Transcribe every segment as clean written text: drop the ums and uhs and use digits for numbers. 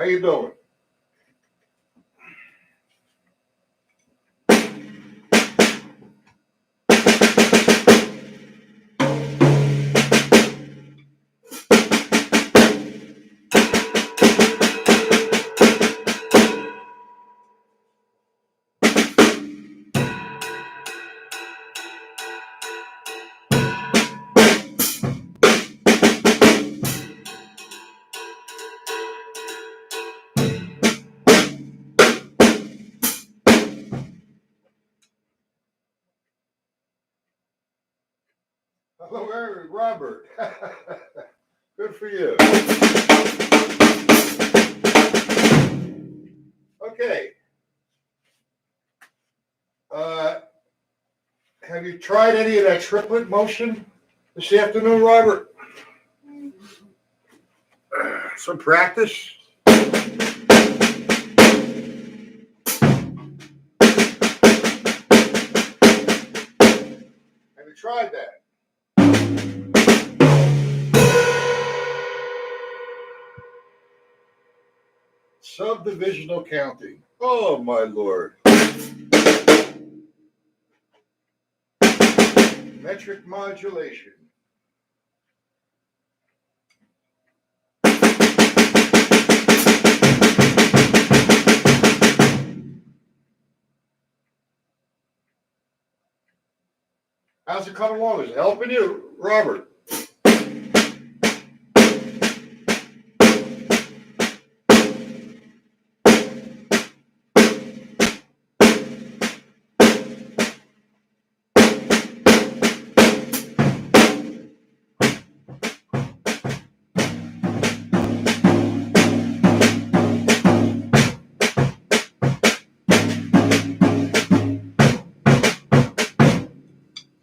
you doing? Hello, Eric, Robert. Good for you. Okay. Have you tried any of that triplet motion this afternoon, Robert? Some practice? Have you tried that? Subdivisional counting. Oh, my Lord. Metric modulation. How's it coming along? Is it helping you, Robert?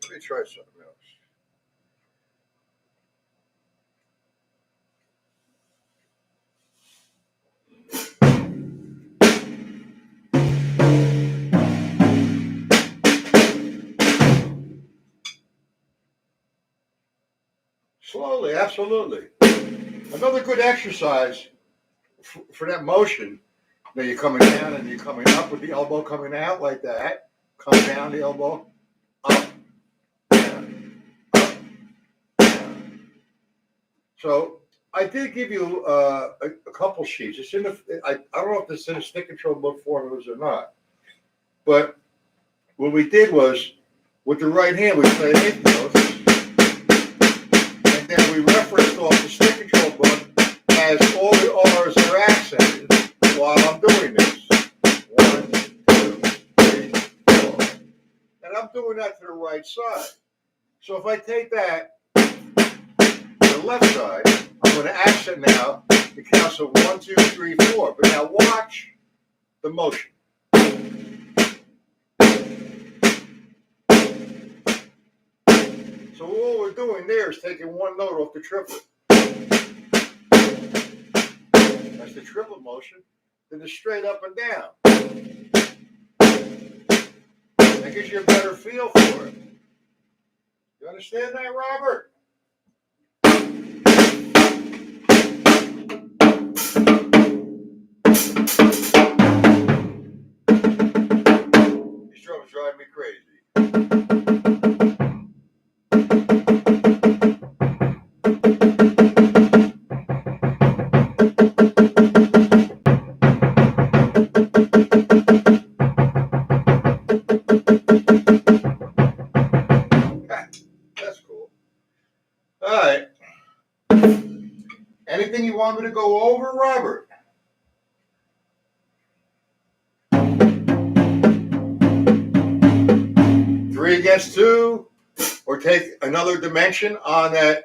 Let me try something else. Slowly, absolutely. Another good exercise for that motion. Now you're coming down and you're coming up with the elbow coming out like that. Come down the elbow, up, down, up, down. So I did give you a couple sheets. It's in the. I don't know if this is in a stick control book formulas or not. But what we did was with the right hand we played eighth notes, and then we referenced off the stick control book as all the R's are accented while I'm doing this. 1, 2, 3, 4. And I'm doing that to the right side. So if I take that to the left side, I'm going to accent now the counts of 1, 2, 3, 4. But now watch the motion. So all we're doing there is taking one note off the triplet. That's the triplet motion. Then the straight up and down. That gives you a better feel for it. You understand that, Robert? These drums drive me crazy. That's cool. All right. Anything you want me to go over, Robert? Three against two, or take another dimension on that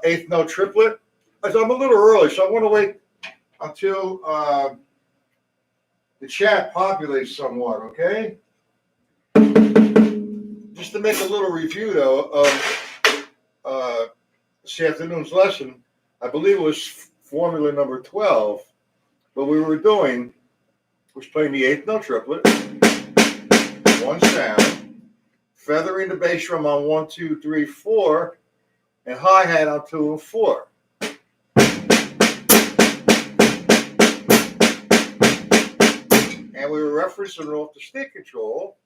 eighth note triplet. As I'm a little early, so I want to wait until the chat populates somewhat, okay? Just to make a little review, though, of this afternoon's lesson. I believe it was formula number 12. What we were doing was playing the eighth note triplet, one sound, feathering the bass drum on 1, 2, 3, 4, and hi-hat on 2 and 4. referencing it off the stick control,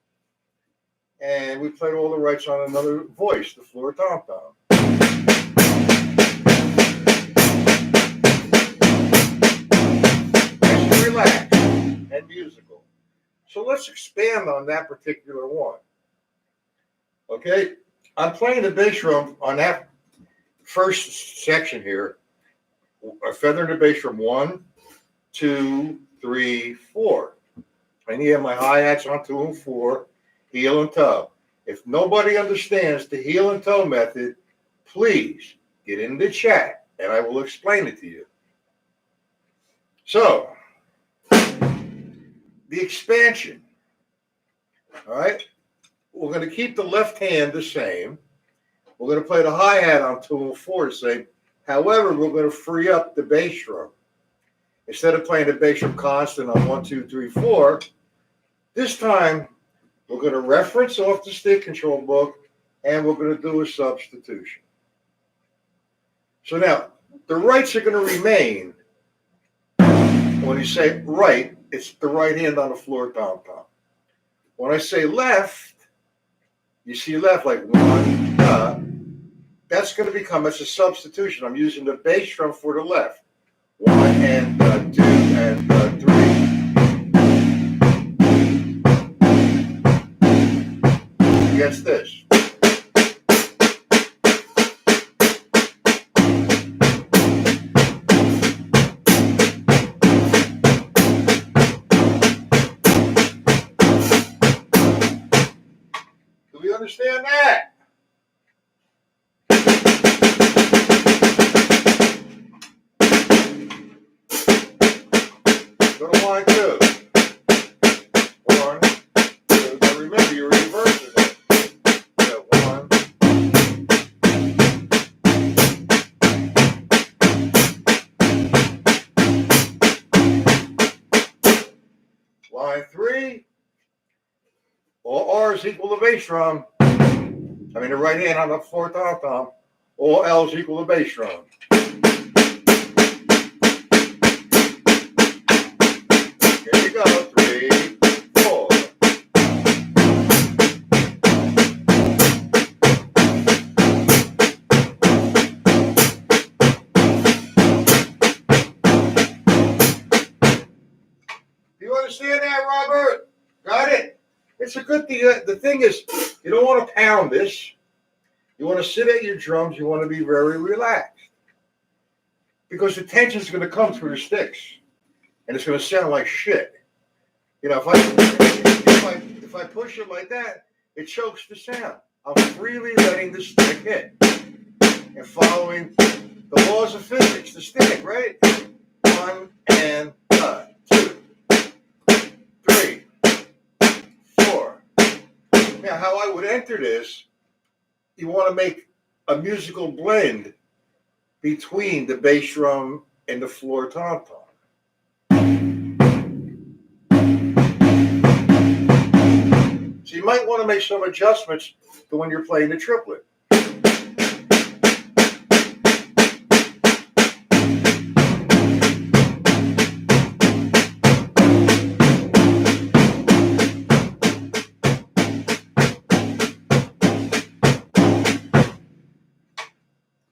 and we played all the rights on another voice, the floor tom-tom. Nice and relaxed and musical. So let's expand on that particular one. Okay, I'm playing the bass drum on that first section here. A feather in the bass drum, 1, 2, 3, 4. And you have my hi-hats on 2 and 4, heel and toe. If nobody understands the heel and toe method, please get in the chat and I will explain it to you. So, the expansion. All right, we're going to keep the left hand the same. We're going to play the hi-hat on 2 and 4 the same. However, we're going to free up the bass drum. Instead of playing the bass drum constant on 1, 2, 3, 4, this time we're going to reference off the stick control book and we're going to do a substitution. So now, the rights are going to remain. When you say right, it's the right hand on the floor tom-tom. When I say left, you see left like 1, that's going to become, it's a substitution. I'm using the bass drum for the left. 1 and 2 and 3. Against this. Do we understand that? Go to line 2. 1, 2. Now remember, you're reversing it. So 1. Line 3. All R's equal the bass drum. I mean, the right hand on the floor tom-tom. All L's equal the bass drum. Here you go. 3, 4. Do you understand that, Robert? Got it? It's a good thing. The thing is, you don't want to pound this. You want to sit at your drums. You want to be very relaxed. Because the tension is going to come through the sticks. And it's going to sound like shit. You know, if I push it like that, it chokes the sound. I'm freely letting the stick hit. And following the laws of physics, the stick, right? 1 and 2, 3, 4. Now, how I would enter this, you want to make a musical blend between the bass drum and the floor tom-tom. So you might want to make some adjustments to when you're playing the triplet.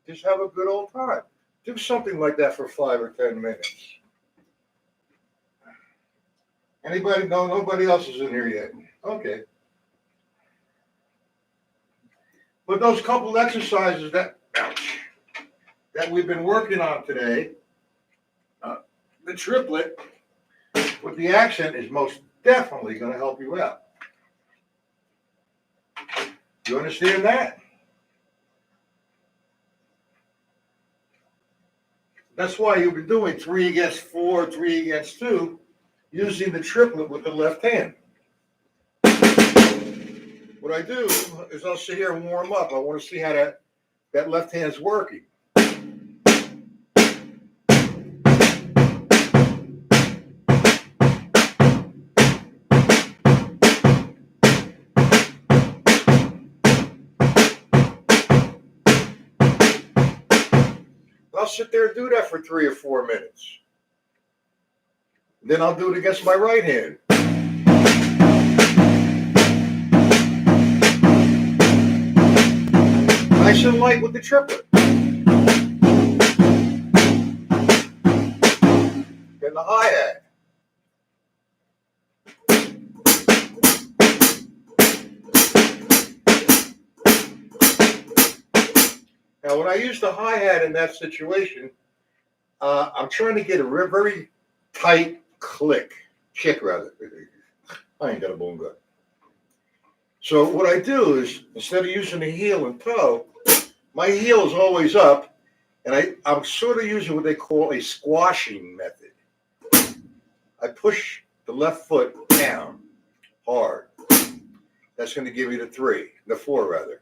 Just have a good old time. Do something like that for 5 or 10 minutes. Anybody? No, nobody else is in here yet. Okay. But those couple exercises that we've been working on today, the triplet with the accent is most definitely going to help you out. Do you understand that? That's why you've been doing 3 against 4, 3 against 2, using the triplet with the left hand. What I do is I'll sit here and warm up. I want to see how that left hand's working. I'll sit there and do that for 3 or 4 minutes. Then I'll do it against my right hand. like with the triplet. Get the hi-hat. Now, when I use the hi-hat in that situation, I'm trying to get a very tight kick rather. I ain't got a boom gun. So what I do is, instead of using the heel and toe, my heel is always up, and I'm sort of using what they call a squashing method. I push the left foot down hard. That's going to give you the 4 rather.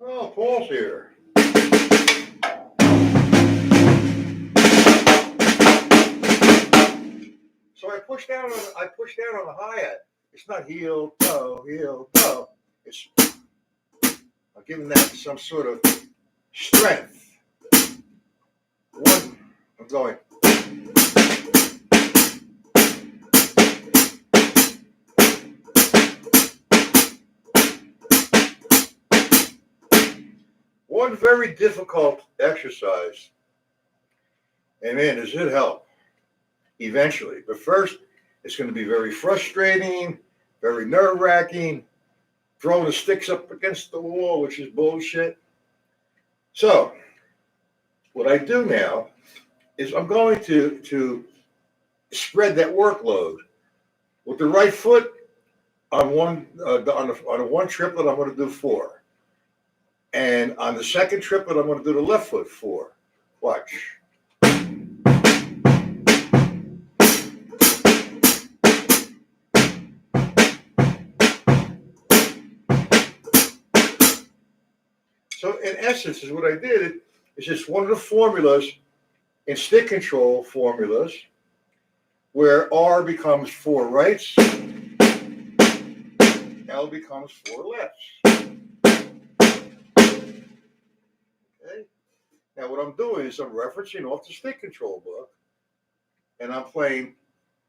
Oh, Paul's here. So I push down on the hi-hat. It's not heel, toe. It's I'm giving that some sort of strength. One, I'm going. One very difficult exercise, and man, does it help eventually. But first, it's going to be very frustrating, very nerve-wracking, throwing the sticks up against the wall, which is bullshit. So, what I do now is I'm going to spread that workload. With the right foot, on the one triplet, I'm going to do 4. And on the second triplet, I'm going to do the left foot 4. Watch. So in essence, is what I did is just one of the formulas in stick control formulas where R becomes 4 rights, L becomes 4 lefts. Okay. Now what I'm doing is I'm referencing off the stick control book, and I'm playing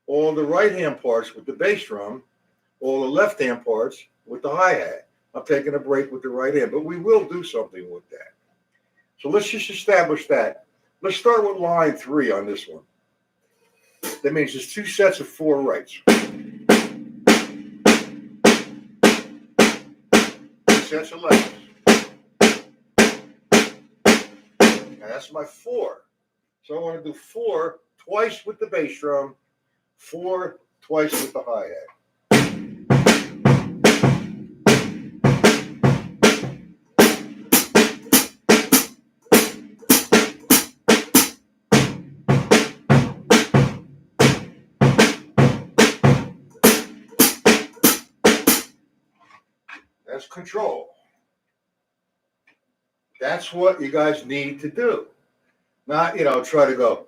all the right hand parts with the bass drum, all the left hand parts with the hi-hat. I'm taking a break with the right hand, but we will do something with that. So let's just establish that. Let's start with line 3 on this one. That means there's 2 sets of 4 rights. 2 sets of lefts. And that's my 4. So I want to do 4 twice with the bass drum, 4 twice with the hi-hat. That's control. That's what you guys need to do. Not, try to go.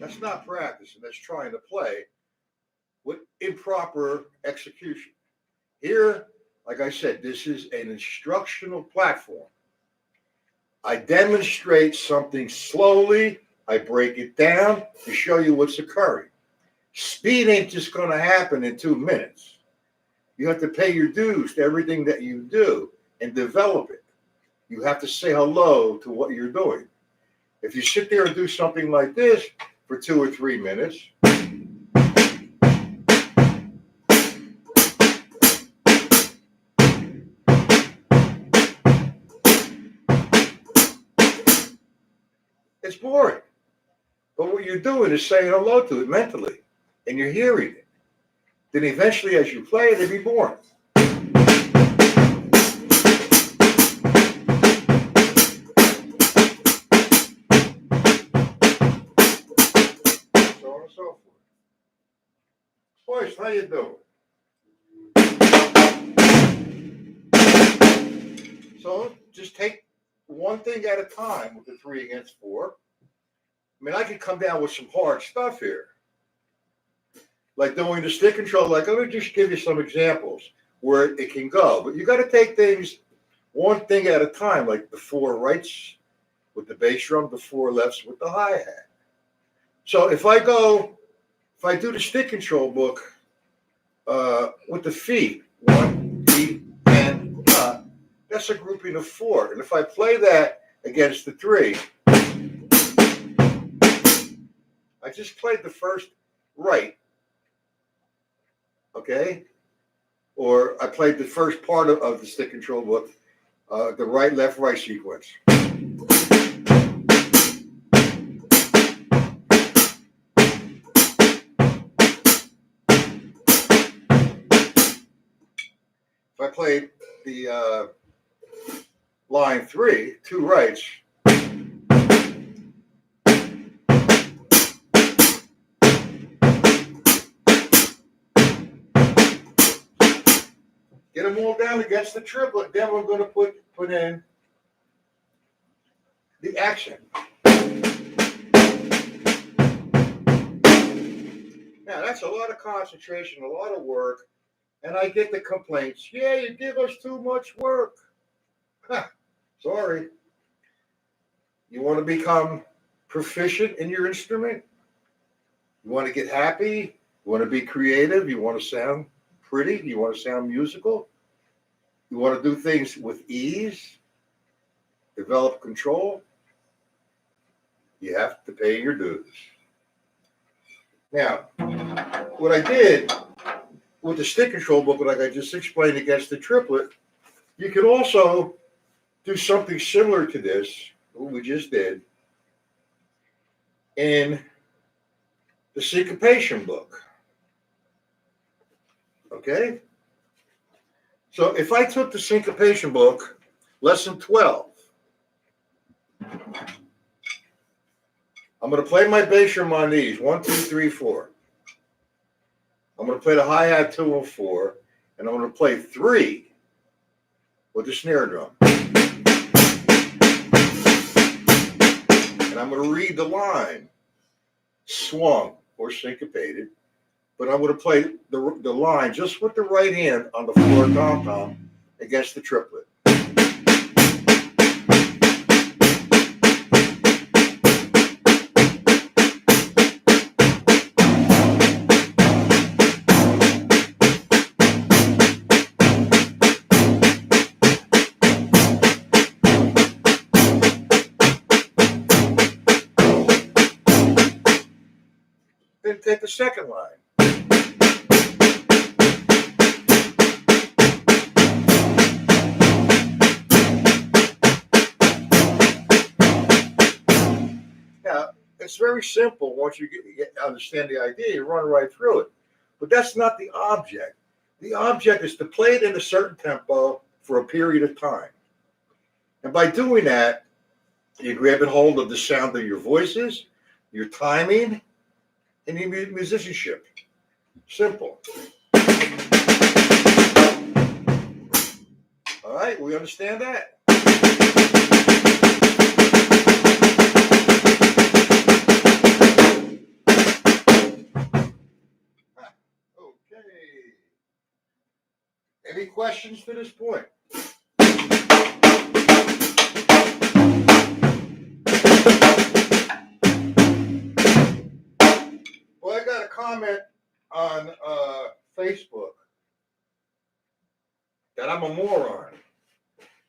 That's not practicing. That's trying to play with improper execution. Here, like I said, this is an instructional platform. I demonstrate something slowly. I break it down to show you what's occurring. Speed ain't just going to happen in 2 minutes. You have to pay your dues to everything that you do and develop it. You have to say hello to what you're doing. If you sit there and do something like this for 2 or 3 minutes, it's boring. But what you're doing is saying hello to it mentally, and you're hearing it. Then eventually, as you play it, it'll be boring. So on and so forth. Boys, how you doing? So just take one thing at a time with the 3 against 4. I mean, I could come down with some hard stuff here. Like doing the stick control, like let me just give you some examples where it can go. But you got to take things one thing at a time, like the 4 rights with the bass drum, the 4 lefts with the hi-hat. So if I do the stick control book with the feet, 1, E, and that's a grouping of 4. And if I play that against the 3, I just played the first right, okay? Or I played the first part of the stick control book, the right, left, right sequence. If I played the line 3, 2 rights, get them all down against the triplet, then we're going to put in the accent. Now, that's a lot of concentration, a lot of work, and I get the complaints, yeah, you give us too much work. Sorry. You want to become proficient in your instrument? You want to get happy? You want to be creative? You want to sound pretty? You want to sound musical? You want to do things with ease? Develop control? You have to pay your dues. Now, what I did with the stick control book, like I just explained against the triplet, you could also do something similar to this, what we just did, in the syncopation book. Okay? So if I took the syncopation book, lesson 12, I'm going to play my bass drum on these, 1, 2, 3, 4. I'm going to play the hi-hat 2 and 4, and I'm going to play 3 with the snare drum. And I'm going to read the line, swung or syncopated, but I'm going to play the line just with the right hand on the floor tom-tom against the triplet. Then take the second line. Now, it's very simple once you understand the idea, you run right through it. But that's not the object. The object is to play it in a certain tempo for a period of time. And by doing that, you grab a hold of the sound of your voices, your timing, and your musicianship. Simple. All right, we understand that? Okay. Any questions to this point? Well, I got a comment on Facebook that I'm a moron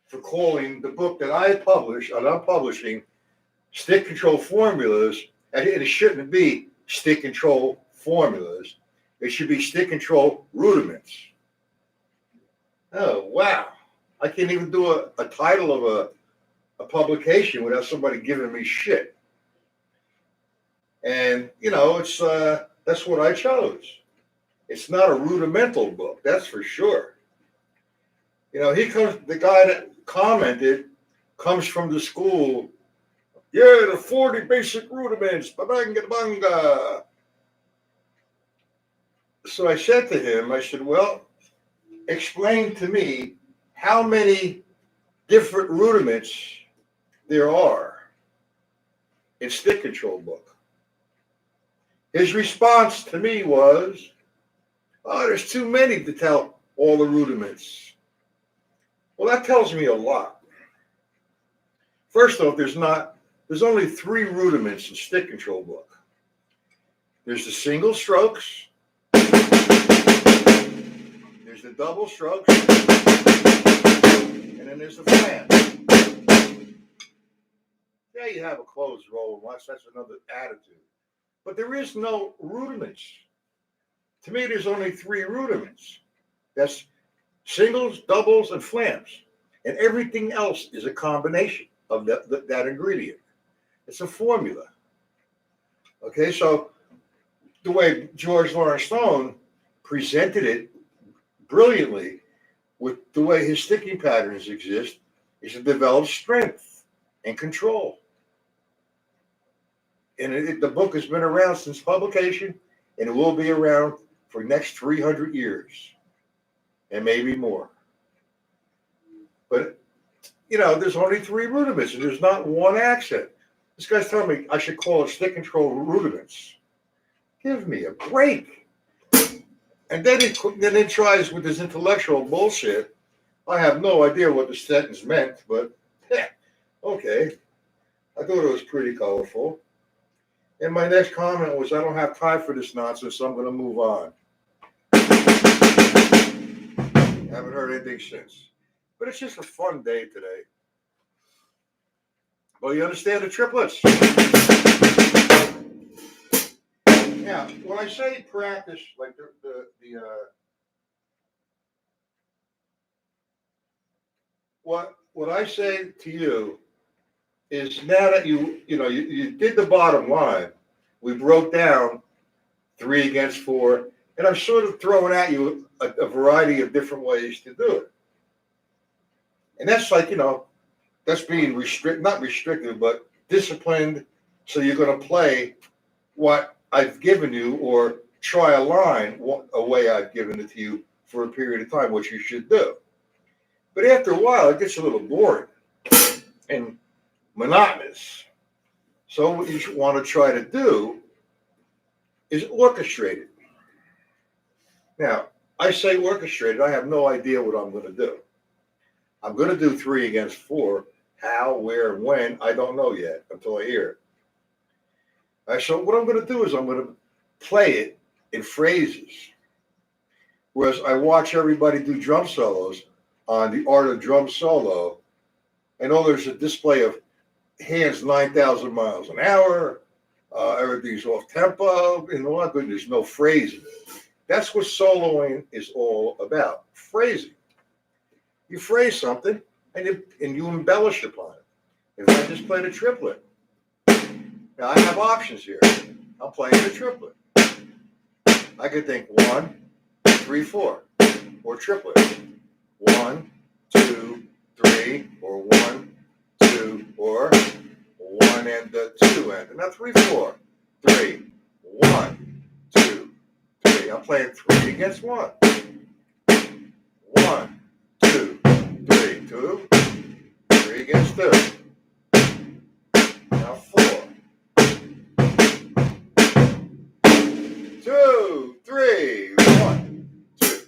for calling the book that I publish, and I'm publishing, Stick Control Formulas, and it shouldn't be Stick Control Formulas. It should be Stick Control Rudiments. Oh, wow. I can't even do a title of a publication without somebody giving me shit. And, you know, it's that's what I chose. It's not a rudimental book, that's for sure. You know, the guy that commented comes from the school, yeah, the 40 basic rudiments, ba-banga-banga. So I said to him, I said, well, explain to me how many different rudiments there are in stick control book. His response to me was, oh, there's too many to tell all the rudiments. Well, that tells me a lot. First off, there's not there's only three rudiments in stick control book. There's the single strokes, there's the double strokes, and then there's the flange. Yeah, you have a closed roll once, that's another attitude. But there is no rudiments. To me, there's only three rudiments. That's singles, doubles, and flams. And everything else is a combination of that ingredient. It's a formula. Okay, so the way George Lawrence Stone presented it brilliantly with the way his sticking patterns exist is to develop strength and control. And the book has been around since publication, and it will be around for the next 300 years and maybe more. But, there's only three rudiments, and there's not one accent. This guy's telling me I should call it stick control rudiments. Give me a break. And then he tries with his intellectual bullshit. I have no idea what the sentence meant, but okay. I thought it was pretty colorful. And my next comment was, I don't have time for this nonsense, so I'm going to move on. Haven't heard anything since. But it's just a fun day today. Well, you understand the triplets? Now, when I say practice, like what I say to you is now that you did the bottom line, we broke down 3 against 4, and I'm sort of throwing at you a variety of different ways to do it. And that's like, that's being not restrictive, but disciplined. So you're going to play what I've given you or try a line a way I've given it to you for a period of time, which you should do. But after a while, it gets a little boring and monotonous. So what you want to try to do is orchestrate it. Now, I say orchestrated. I have no idea what I'm going to do. I'm going to do 3 against 4. How, where, and when, I don't know yet until I hear it. All right, so what I'm going to do is I'm going to play it in phrases. Whereas I watch everybody do drum solos on the Art of Drum Solo, and there's a display of hands 9,000 miles an hour, everything's off tempo, and all that good. There's no phrasing. That's what soloing is all about, phrasing. You phrase something, and you embellish upon it. If I just played a triplet, now I have options here. I'm playing a triplet. I could think 1, 3, 4, or triplet. 1, 2, 3, or 1, 2, or 1 and the 2 and now 3, 4, 3, 1, 2, 3. I'm playing 3 against 1. 1, 2, 3, 2, 3 against 2. Now 4. 2, 3, 1, 2,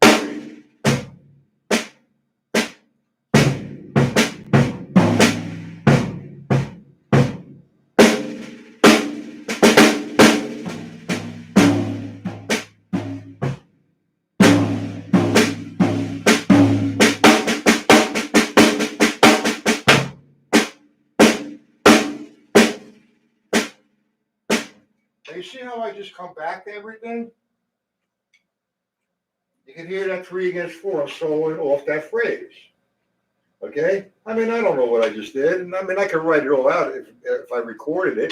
3. Now you see how I just come back to everything? You can hear that 3 against 4. I'm soloing off that phrase. Okay? I mean, I don't know what I just did. And I mean, I could write it all out if I recorded it.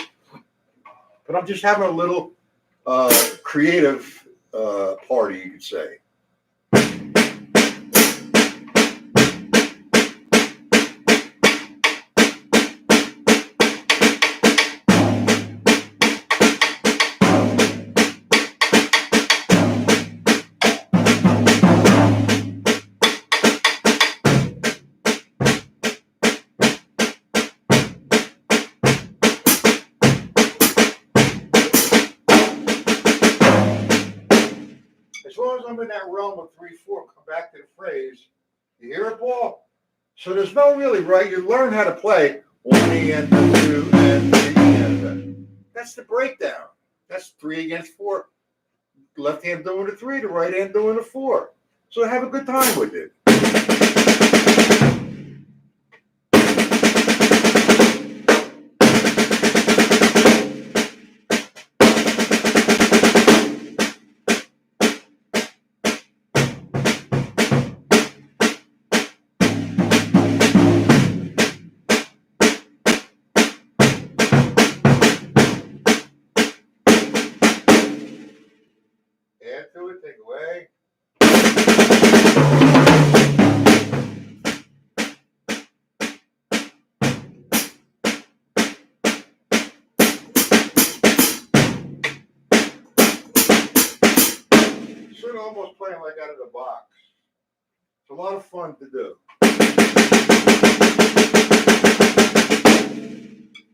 But I'm just having a little creative party, you could say. As long as I'm in that realm of 3, 4, come back to the phrase. You hear it, Paul? So there's no really right. You learn how to play 1 and 2 and 3 and. That's the breakdown. That's 3 against 4. Left hand doing the 3, the right hand doing the 4. So have a good time with it. Add to it, take away. Sort of almost playing like out of the box. It's a lot of fun to do.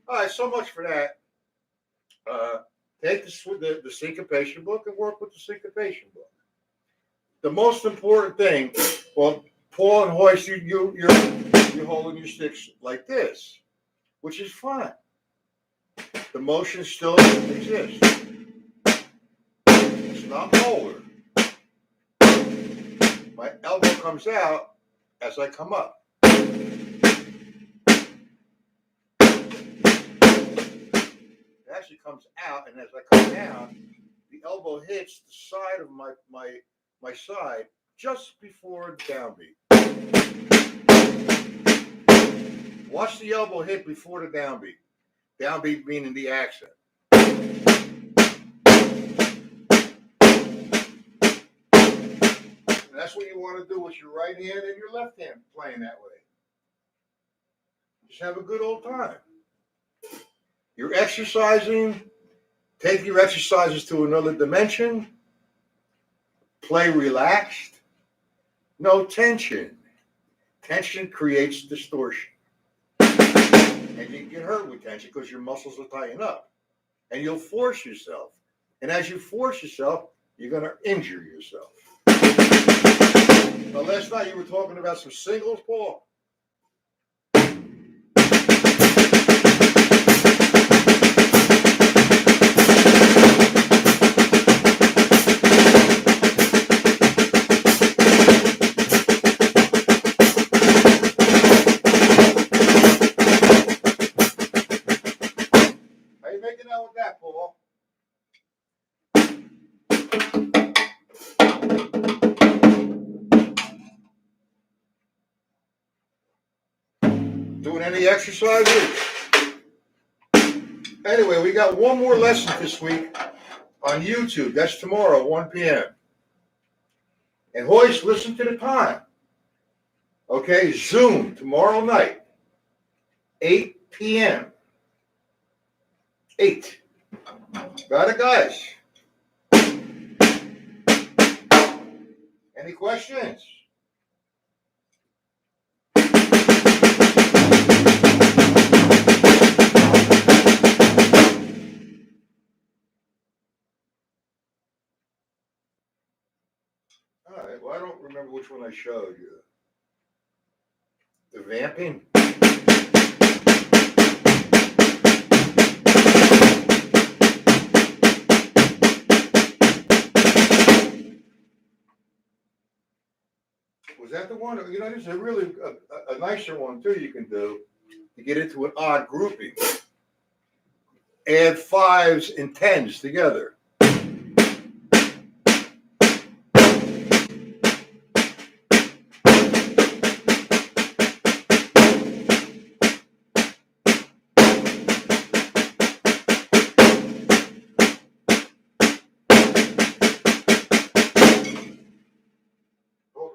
All right, so much for that. Take the syncopation book and work with the syncopation book. The most important thing, well, Paul and Hoist, you're holding your sticks like this, which is fine. The motion still exists. It's not polar. My elbow comes out as I come up. It actually comes out, and as I come down, the elbow hits the side of my side just before the downbeat. Watch the elbow hit before the downbeat. Downbeat meaning the accent. And that's what you want to do with your right hand and your left hand playing that way. Just have a good old time. You're exercising. Take your exercises to another dimension. Play relaxed. No tension. Tension creates distortion. And you can get hurt with tension because your muscles will tighten up. And you'll force yourself. And as you force yourself, you're going to injure yourself. Now, last night you were talking about some singles, Paul. Doing any exercises? Anyway, we got one more lesson this week on YouTube. That's tomorrow, 1 p.m. And Hoist, listen to the time. Okay, Zoom tomorrow night, 8 p.m. 8. Got it, guys? Any questions? All right, well, I don't remember which one I showed you. The vamping? Was that the one? You know, there's a really a nicer one, too, you can do to get into an odd grouping. Add 5s and 10s together.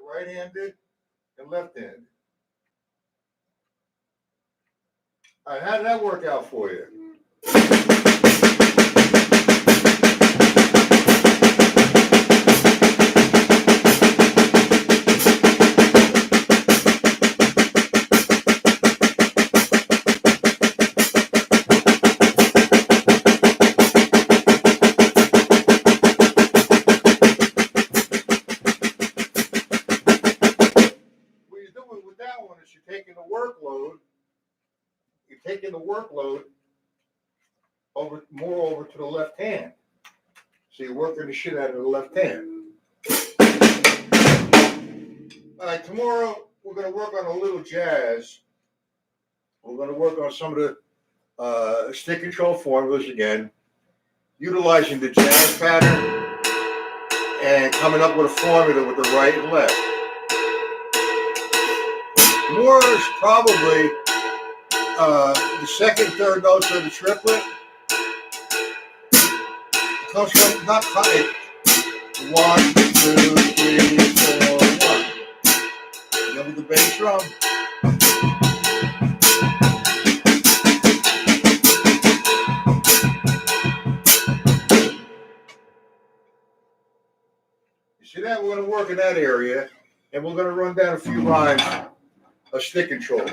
Right-handed and left-handed. All right, how did that work out for you? You're taking the workload, you're taking the workload more over to the left hand. So you're working the shit out of the left hand. All right, tomorrow we're going to work on a little jazz. We're going to work on some of the stick control formulas again, utilizing the jazz pattern and coming up with a formula with the right and left. More is probably the second, third notes of the triplet. It comes from not cutting. 1, 2, 3, 4, 1. Then with the bass drum. You see that? We're going to work in that area, and we're going to run down a few lines of stick control.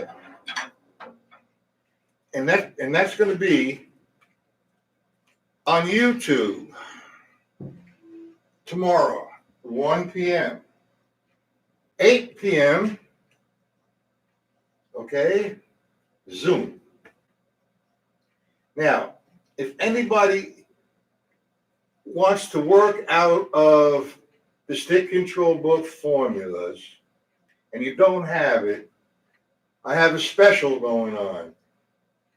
And that's going to be on YouTube tomorrow, 1 p.m. 8 p.m. Okay, Zoom. Now, if anybody wants to work out of the stick control book formulas and you don't have it, I have a special going on.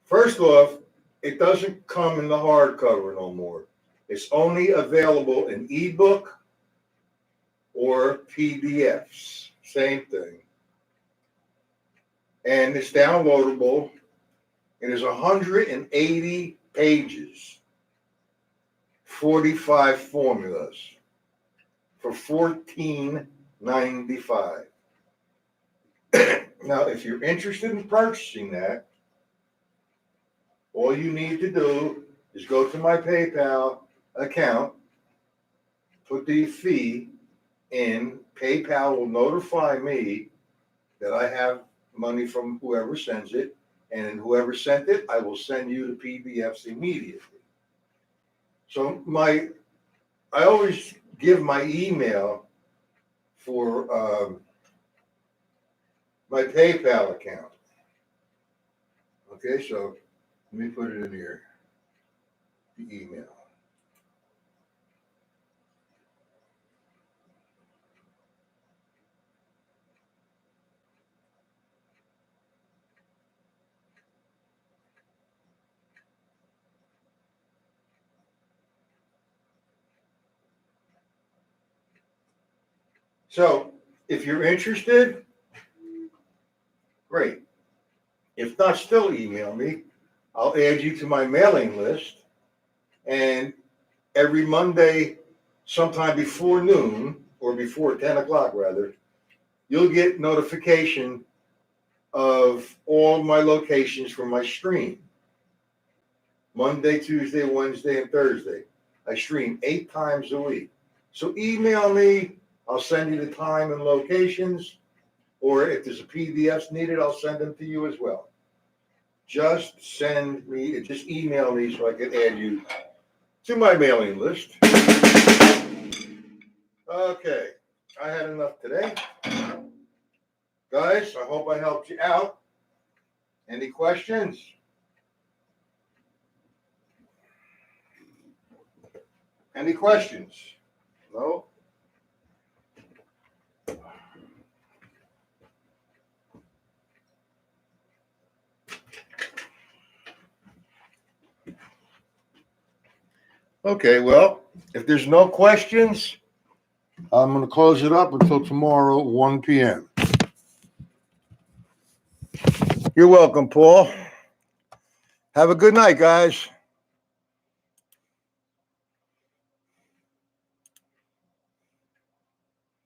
First off, it doesn't come in the hardcover no more. It's only available in ebook or PDFs. Same thing. And it's downloadable. It is 180 pages, 45 formulas for $14.95. Now, if you're interested in purchasing that, all you need to do is go to my PayPal account, put the fee in. PayPal will notify me that I have money from whoever sends it, and whoever sent it, I will send you the PDFs immediately. So I always give my email for my PayPal account. Okay, so let me put it in here, the email. So if you're interested, great. If not, still email me. I'll add you to my mailing list. And every Monday, sometime before noon, or before 10 o'clock rather, you'll get notification of all my locations for my stream. Monday, Tuesday, Wednesday, and Thursday. I stream 8 times a week. So email me. I'll send you the time and locations. Or if there's a PDFs needed, I'll send them to you as well. Just email me so I can add you to my mailing list. Okay, I had enough today. Guys, I hope I helped you out. Any questions? Any questions? No? Okay, well, if there's no questions, I'm going to close it up until tomorrow, 1 p.m. You're welcome, Paul. Have a good night, guys.